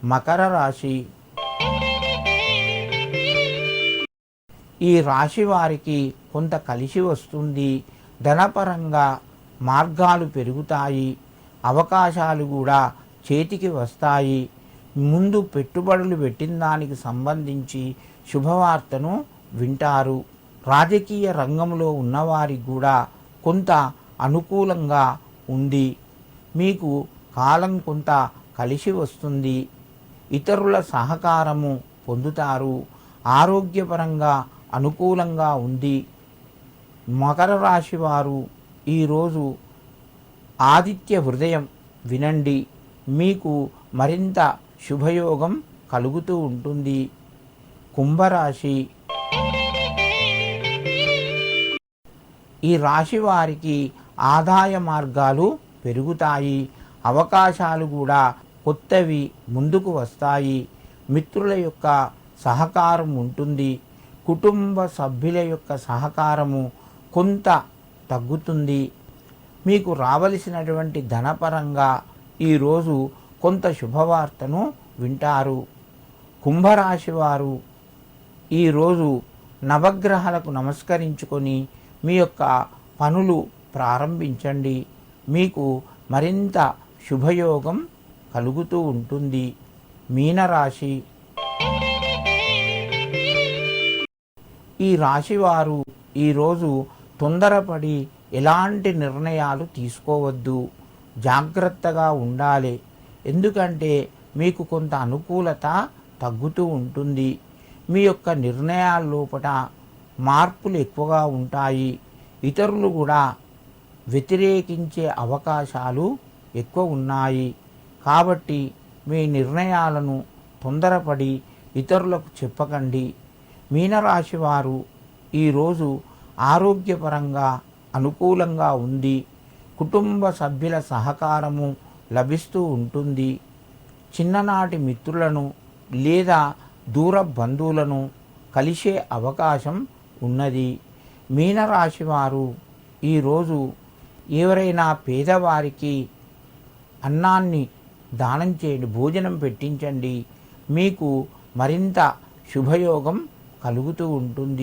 మకర రాశి. ఈ రాశి వారికి కొంత కలిసి వస్తుంది. ధనపరంగా మార్గాలు పెరుగుతాయి. అవకాశాలు కూడా చేతికి వస్తాయి. ముందు పెట్టుబడులు పెట్టిన దానికి సంబంధించి శుభవార్తను వింటారు. రాజకీయ రంగంలో ఉన్నవారికి కూడా కొంత అనుకూలంగా ఉంది. మీకు కాలం కొంత కలిసి వస్తుంది. ఇతరుల సహకారము పొందుతారు. ఆరోగ్యపరంగా అనుకూలంగా ఉంది. మకర రాశి వారు ఈరోజు ఆదిత్య హృదయం వినండి. మీకు మరింత శుభయోగం కలుగుతూ ఉంటుంది. కుంభరాశి. ఈ రాశి వారికి ఆదాయ మార్గాలు పెరుగుతాయి. అవకాశాలు కూడా కొత్తవి ముందుకు వస్తాయి. మిత్రుల యొక్క సహకారం ఉంటుంది. కుటుంబ సభ్యుల యొక్క సహకారము కొంత తగ్గుతుంది. మీకు రావలసినటువంటి ధనపరంగా ఈరోజు కొంత శుభవార్తను వింటారు. కుంభరాశి వారు ఈరోజు నవగ్రహాలకు నమస్కరించుకొని మీ యొక్క పనులు ప్రారంభించండి. మీకు మరింత శుభయోగం కలుగుతూ ఉంటుంది. మీనరాశి. ఈ రాశివారు ఈరోజు తొందరపడి ఎలాంటి నిర్ణయాలు తీసుకోవద్దు. జాగ్రత్తగా ఉండాలి. ఎందుకంటే మీకు కొంత అనుకూలత తగ్గుతూ ఉంటుంది. మీ యొక్క నిర్ణయాల లోపల మార్పులు ఎక్కువగా ఉంటాయి. ఇతరులు కూడా వ్యతిరేకించే అవకాశాలు ఎక్కువ ఉన్నాయి. కాబట్టి మీ నిర్ణయాలను తొందరపడి ఇతరులకు చెప్పకండి. మీనరాశి వారు ఈరోజు ఆరోగ్యపరంగా అనుకూలంగా ఉంది. కుటుంబ సభ్యుల సహకారము లభిస్తూ ఉంటుంది. చిన్ననాటి మిత్రులను లేదా దూర బంధువులను కలిసే అవకాశం ఉన్నది. మీనరాశి వారు ఈరోజు ఎవరైనా పేదవారికి అన్నాన్ని దానం చేయండి, భోజనం పెట్టించండి. మీకు మరింత శుభయోగం కలుగుతూ ఉంటుంది.